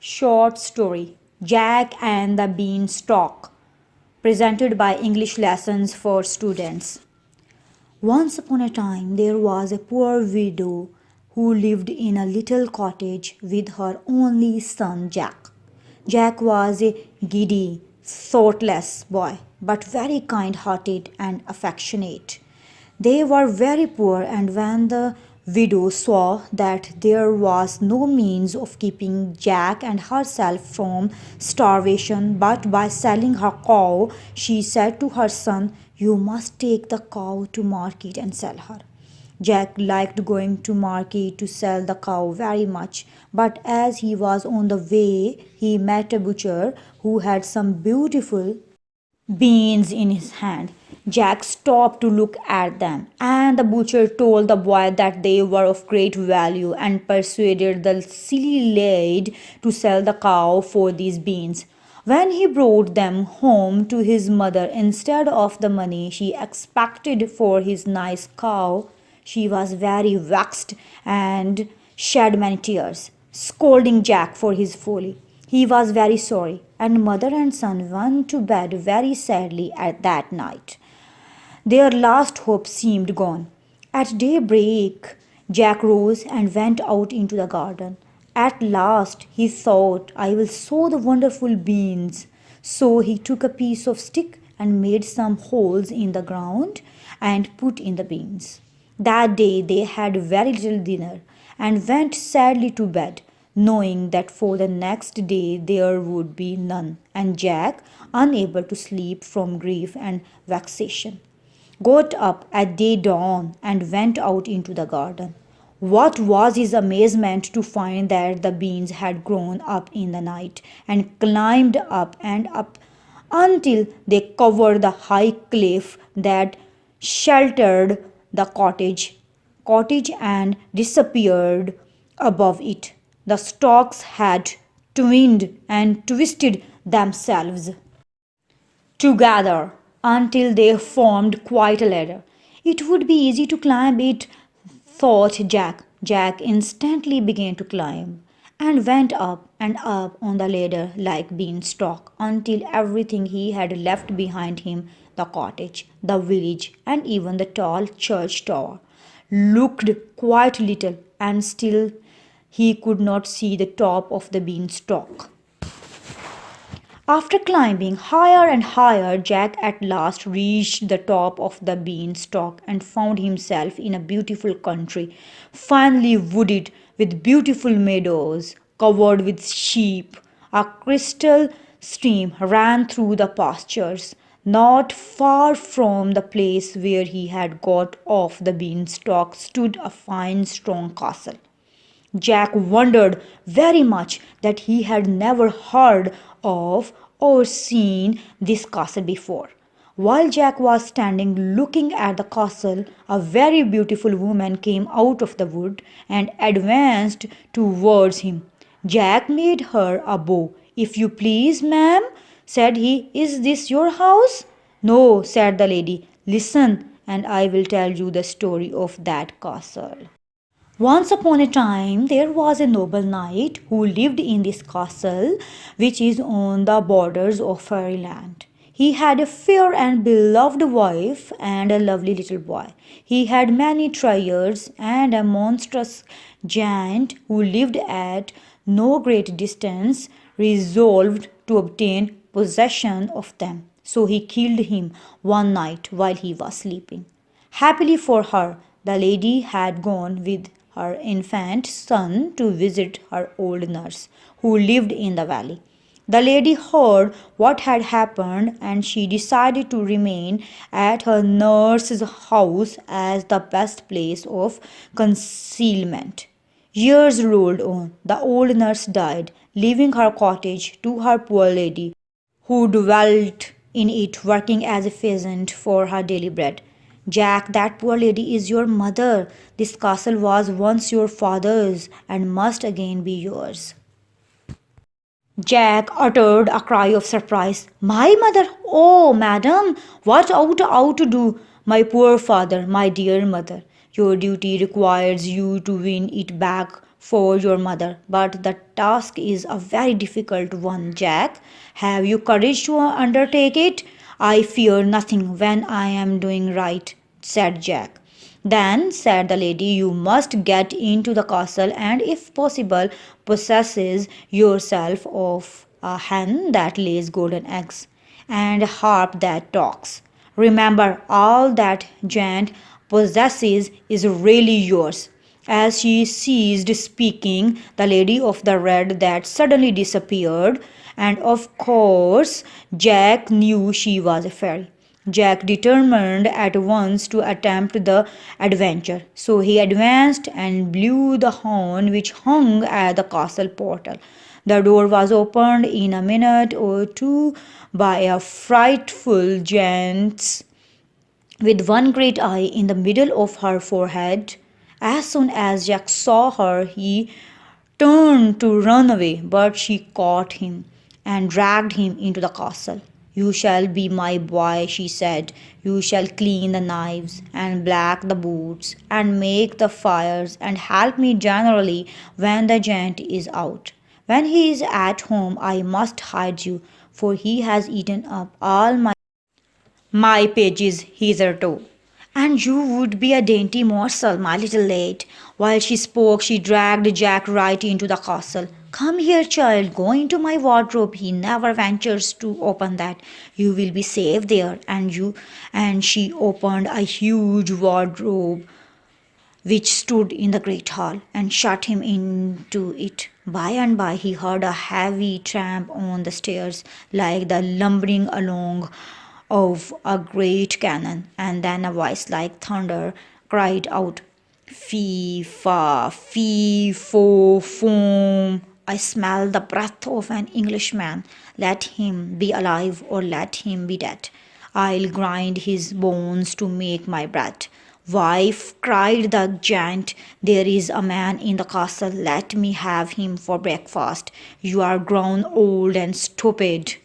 Short story Jack and the Beanstalk, presented by English Lessons for Students. Once upon a time, there was a poor widow who lived in a little cottage with her only son Jack. Jack was a giddy, thoughtless boy, but very kind hearted and affectionate. They were very poor, and when the widow saw that there was no means of keeping Jack and herself from starvation but by selling her cow, she said to her son, "You must take the cow to market and sell her." Jack liked going to market to sell the cow very much, but as he was on the way, he met a butcher who had some beautiful beans in his hand. Jack stopped to look at them, and the butcher told the boy that they were of great value and persuaded the silly lad to sell the cow for these beans. When he brought them home to his mother instead of the money she expected for his nice cow, she was very vexed and shed many tears, scolding Jack for his folly. He was very sorry, and mother and son went to bed very sadly at that night. Their last hope seemed gone. At daybreak, Jack rose and went out into the garden. At last, he thought, "I will sow the wonderful beans." So he took a piece of stick and made some holes in the ground and put in the beans. That day they had very little dinner and went sadly to bed, knowing that for the next day there would be none, and Jack, unable to sleep from grief and vexation, got up at day dawn and went out into the garden. What was his amazement to find that the beans had grown up in the night and climbed up and up until they covered the high cliff that sheltered the cottage and disappeared above it. The stalks had twined and twisted themselves together until they formed quite a ladder. It would be easy to climb it, thought Jack. Jack instantly began to climb and went up and up on the ladder like Beanstalk until everything he had left behind him, the cottage, the village, and even the tall church tower, looked quite little, and still he could not see the top of the beanstalk. After climbing higher and higher, Jack at last reached the top of the beanstalk and found himself in a beautiful country, finely wooded with beautiful meadows covered with sheep. A crystal stream ran through the pastures. Not far from the place where he had got off the beanstalk stood a fine strong castle. Jack wondered very much that he had never heard of or seen this castle before. While Jack was standing looking at the castle, a very beautiful woman came out of the wood and advanced towards him. Jack made her a bow. "If you please, ma'am," said he, "is this your house?" "No," said the lady. "Listen, and I will tell you the story of that castle. Once upon a time, there was a noble knight who lived in this castle, which is on the borders of fairyland. He had a fair and beloved wife and a lovely little boy. He had many treasures, and a monstrous giant who lived at no great distance resolved to obtain possession of them. So he killed him one night while he was sleeping. Happily for her, the lady had gone with her infant son to visit her old nurse, who lived in the valley. The lady heard what had happened, and she decided to remain at her nurse's house as the best place of concealment. Years rolled on. The old nurse died, leaving her cottage to her poor lady, who dwelt in it working as a peasant for her daily bread. "Jack, that poor lady is your mother. This castle was once your father's and must again be yours." Jack uttered a cry of surprise. "My mother? Oh, madam, what ought to do? My poor father, my dear mother. Your duty requires you to win it back for your mother, but the task is a very difficult one, Jack. Have you courage to undertake it? I fear nothing when I am doing right, said Jack. Then, said the lady, you must get into the castle and, if possible, possesses yourself of a hen that lays golden eggs and a harp that talks. Remember, all that giant possesses is really yours. As she ceased speaking, the lady of the red that suddenly disappeared, and of course, Jack knew she was a fairy. Jack determined at once to attempt the adventure. So he advanced and blew the horn which hung at the castle portal. The door was opened in a minute or two by a frightful giant with one great eye in the middle of her forehead. As soon as Jack saw her, he turned to run away, but she caught him and dragged him into the castle. You shall be my boy, she said. You shall clean the knives and black the boots and make the fires and help me generally when the giant is out. When he is at home, I must hide you, for he has eaten up all my pages hitherto. And you would be a dainty morsel, my little lad. While she spoke, she dragged Jack right into the castle. Come here, child, go into my wardrobe. He never ventures to open that. You will be safe there. And she opened a huge wardrobe which stood in the great hall, and shut him into it. By and by he heard a heavy tramp on the stairs, like the lumbering along of a great cannon, and then a voice like thunder cried out, Fee, fa, fee, fo, foam. I smell the breath of an Englishman. Let him be alive or let him be dead. I'll grind his bones to make my bread. Wife, cried the giant, there is a man in the castle. Let me have him for breakfast. You are grown old and stupid,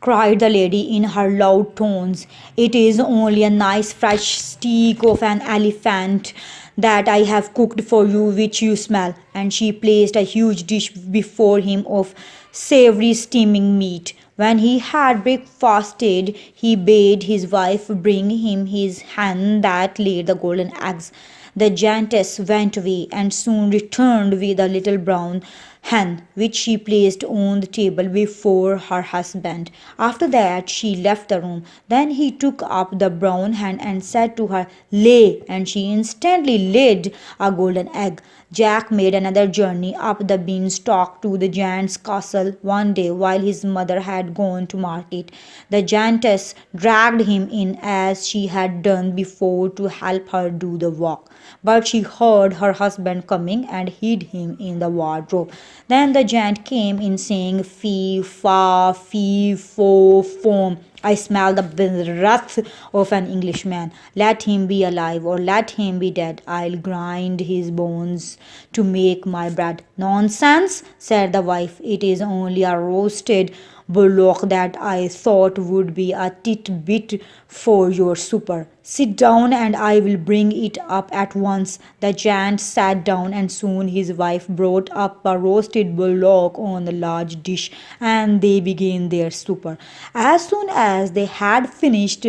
cried the lady in her loud tones. It is only a nice fresh steak of an elephant that I have cooked for you, which you smell. And she placed a huge dish before him of savory steaming meat. When he had breakfasted, he bade his wife bring him his hen that laid the golden eggs. The giantess went away and soon returned with a little brown hen, which she placed on the table before her husband. After that, she left the room. Then he took up the brown hen and said to her, Lay, and she instantly laid a golden egg. Jack made another journey up the Beanstalk to the giant's castle one day while his mother had gone to market. The giantess dragged him in as she had done before to help her do the work, but she heard her husband coming and hid him in the wardrobe. Then the giant came in saying, Fee, fa, fee, fo, foam. I smell the breath of an Englishman. Let him be alive or let him be dead. I'll grind his bones to make my bread. Nonsense, said the wife. It is only a roasted bullock that I thought would be a titbit for your supper. Sit down and I will bring it up at once. The giant sat down and soon his wife brought up a roasted bullock on a large dish and they began their supper. As soon as they had finished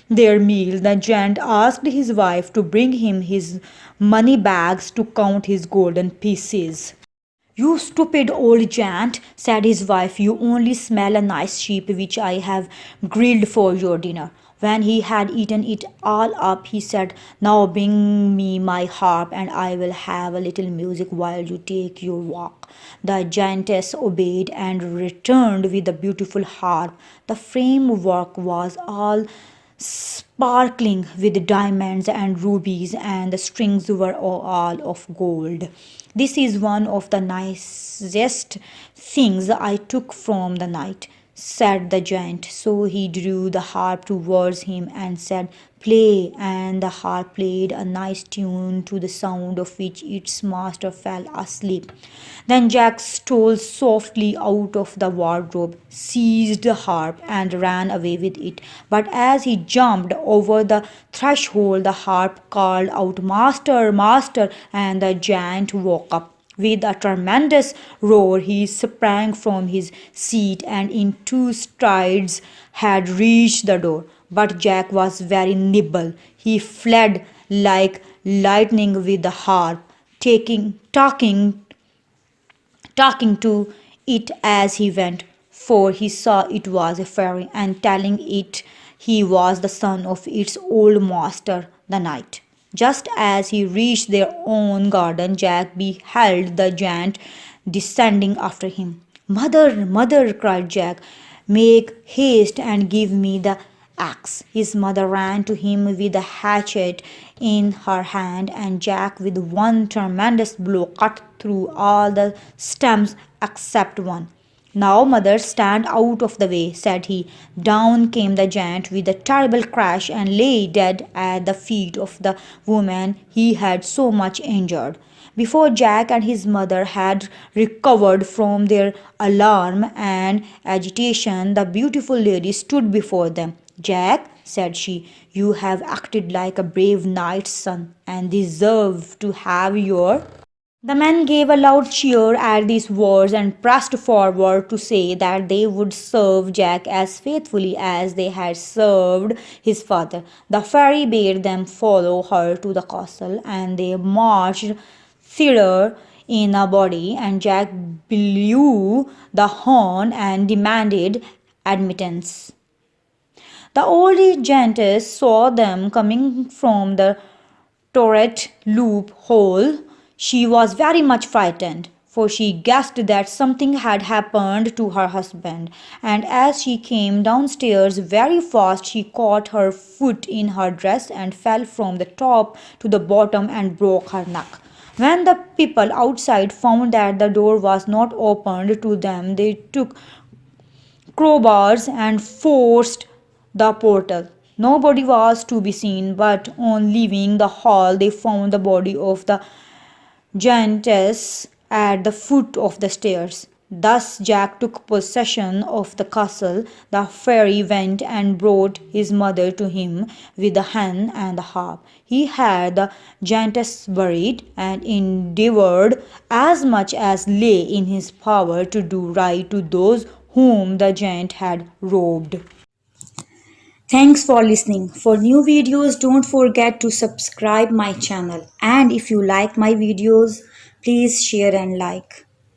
their meal, the giant asked his wife to bring him his money bags to count his golden pieces. You stupid old giant, said his wife, you only smell a nice sheep which I have grilled for your dinner. When he had eaten it all up, he said, Now bring me my harp, and I will have a little music while you take your walk. The giantess obeyed and returned with the beautiful harp. The framework was all sparkling with diamonds and rubies, and the strings were all of gold. This is one of the nicest things I took from the night, said the giant. So he drew the harp towards him and said, Play, and the harp played a nice tune to the sound of which its master fell asleep. Then Jack stole softly out of the wardrobe, seized the harp, and ran away with it. But as he jumped over the threshold, the harp called out, Master, Master, and the giant woke up. With a tremendous roar, he sprang from his seat and in 2 strides had reached the door. But Jack was very nimble. He fled like lightning with the harp, talking to it as he went, for he saw it was a fairy, and telling it he was the son of its old master, the knight. Just as he reached their own garden, Jack beheld the giant descending after him. Mother, mother, cried Jack, make haste and give me the axe. His mother ran to him with a hatchet in her hand, and Jack, with one tremendous blow, cut through all the stems except one. Now, mother, stand out of the way, said he. Down came the giant with a terrible crash and lay dead at the feet of the woman he had so much injured. Before Jack and his mother had recovered from their alarm and agitation, the beautiful lady stood before them. Jack, said she, you have acted like a brave knight's son and deserve to have your. The men gave a loud cheer at these words and pressed forward to say that they would serve Jack as faithfully as they had served his father. The fairy bade them follow her to the castle, and they marched thither in a body, and Jack blew the horn and demanded admittance. The old giantess saw them coming from the turret loophole. She was very much frightened, for she guessed that something had happened to her husband, and as she came downstairs very fast, she caught her foot in her dress and fell from the top to the bottom and broke her neck. When the people outside found that the door was not opened to them, they took crowbars and forced the portal. Nobody was to be seen, but on leaving the hall, they found the body of the giantess at the foot of the stairs. Thus Jack took possession of the castle. The fairy went and brought his mother to him with the hen and the harp. He had the giantess buried and endeavored as much as lay in his power to do right to those whom the giant had robbed. Thanks for listening. For new videos, don't forget to subscribe my channel. And if you like my videos, please share and like.